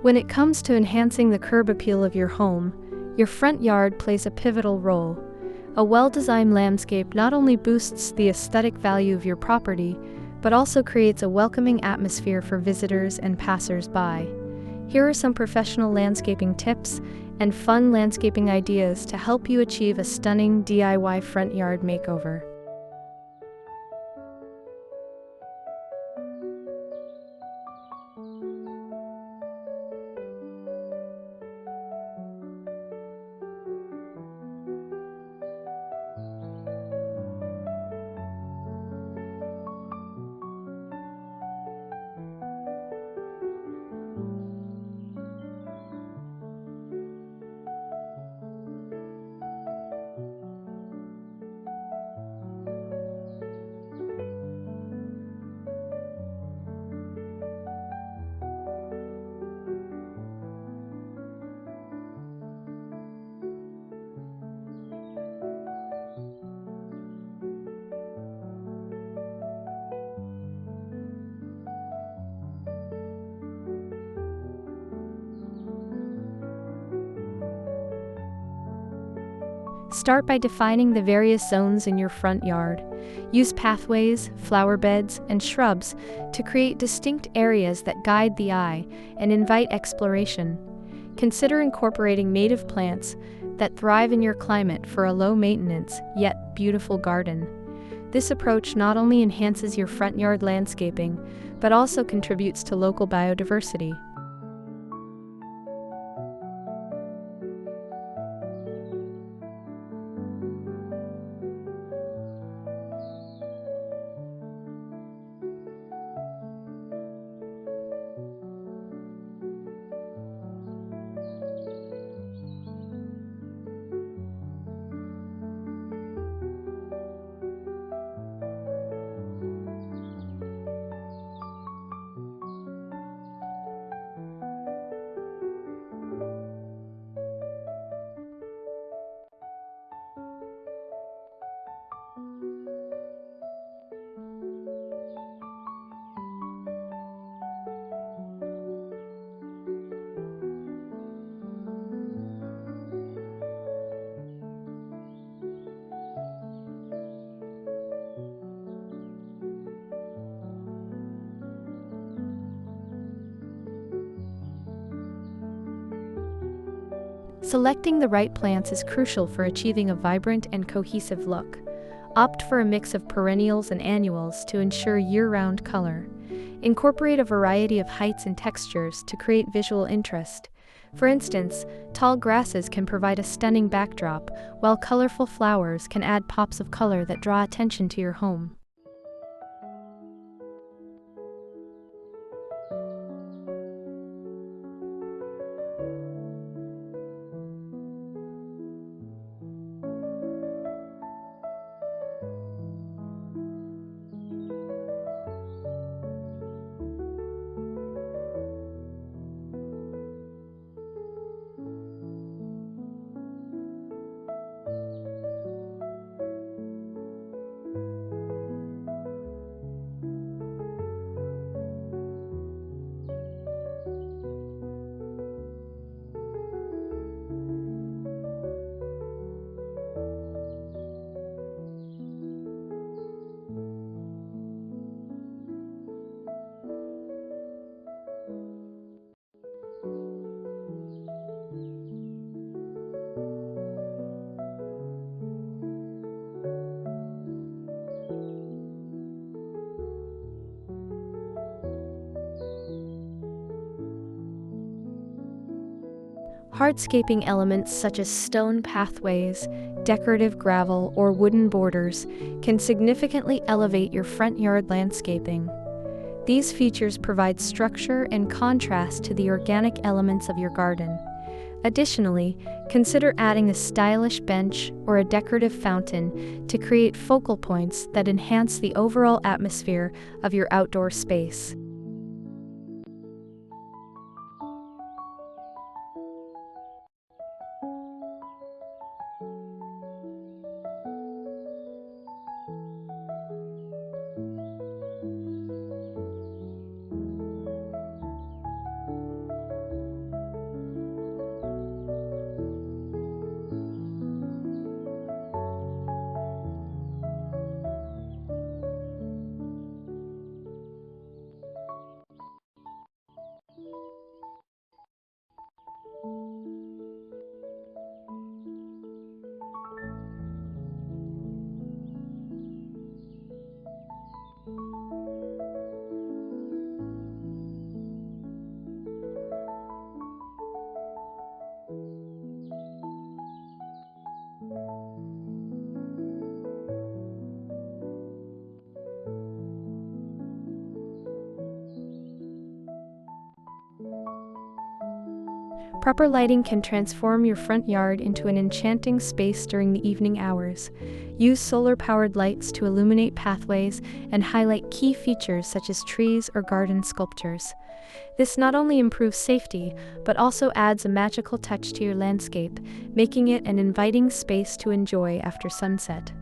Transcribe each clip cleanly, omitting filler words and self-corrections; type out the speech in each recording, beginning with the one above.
When it comes to enhancing the curb appeal of your home, your front yard plays a pivotal role. A well-designed landscape not only boosts the aesthetic value of your property, but also creates a welcoming atmosphere for visitors and passers-by. Here are some professional landscaping tips and fun landscaping ideas to help you achieve a stunning DIY front yard makeover. Start by defining the various zones in your front yard. Use pathways, flower beds, and shrubs to create distinct areas that guide the eye and invite exploration. Consider incorporating native plants that thrive in your climate for a low-maintenance, yet beautiful garden. This approach not only enhances your front yard landscaping, but also contributes to local biodiversity. Selecting the right plants is crucial for achieving a vibrant and cohesive look. Opt for a mix of perennials and annuals to ensure year-round color. Incorporate a variety of heights and textures to create visual interest. For instance, tall grasses can provide a stunning backdrop, while colorful flowers can add pops of color that draw attention to your home. Hardscaping elements such as stone pathways, decorative gravel, or wooden borders can significantly elevate your front yard landscaping. These features provide structure and contrast to the organic elements of your garden. Additionally, consider adding a stylish bench or a decorative fountain to create focal points that enhance the overall atmosphere of your outdoor space. Proper lighting can transform your front yard into an enchanting space during the evening hours. Use solar-powered lights to illuminate pathways and highlight key features such as trees or garden sculptures. This not only improves safety, but also adds a magical touch to your landscape, making it an inviting space to enjoy after sunset.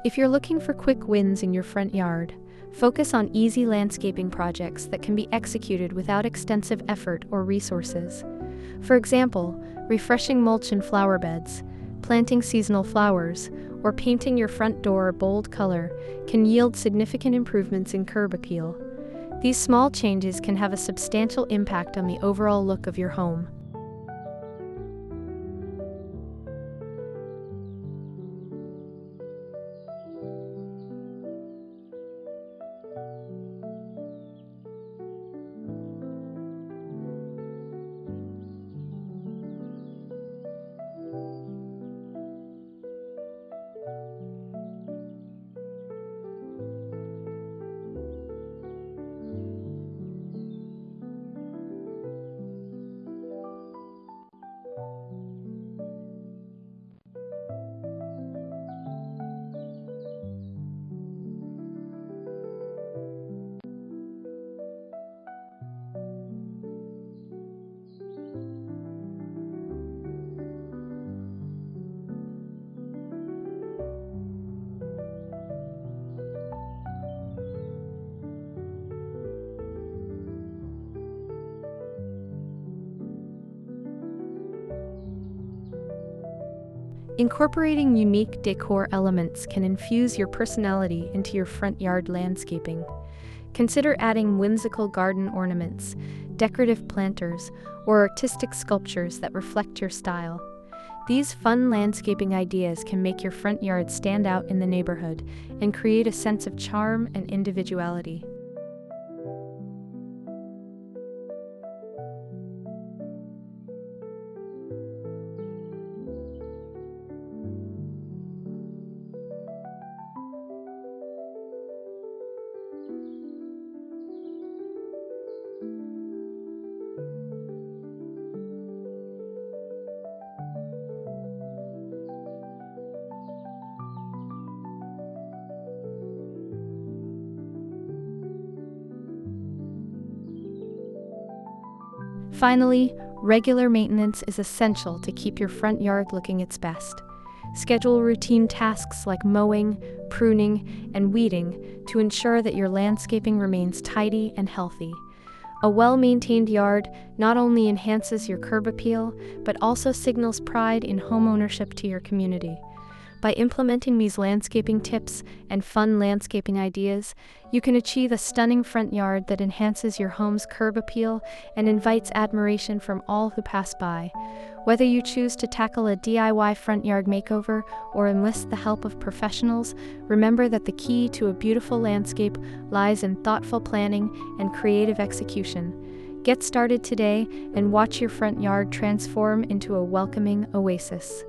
If you're looking for quick wins in your front yard, focus on easy landscaping projects that can be executed without extensive effort or resources. For example, refreshing mulch in flower beds, planting seasonal flowers, or painting your front door a bold color can yield significant improvements in curb appeal. These small changes can have a substantial impact on the overall look of your home. Incorporating unique decor elements can infuse your personality into your front yard landscaping. Consider adding whimsical garden ornaments, decorative planters, or artistic sculptures that reflect your style. These fun landscaping ideas can make your front yard stand out in the neighborhood and create a sense of charm and individuality. Finally, regular maintenance is essential to keep your front yard looking its best. Schedule routine tasks like mowing, pruning, and weeding to ensure that your landscaping remains tidy and healthy. A well-maintained yard not only enhances your curb appeal, but also signals pride in homeownership to your community. By implementing these landscaping tips and fun landscaping ideas, you can achieve a stunning front yard that enhances your home's curb appeal and invites admiration from all who pass by. Whether you choose to tackle a DIY front yard makeover or enlist the help of professionals, remember that the key to a beautiful landscape lies in thoughtful planning and creative execution. Get started today and watch your front yard transform into a welcoming oasis.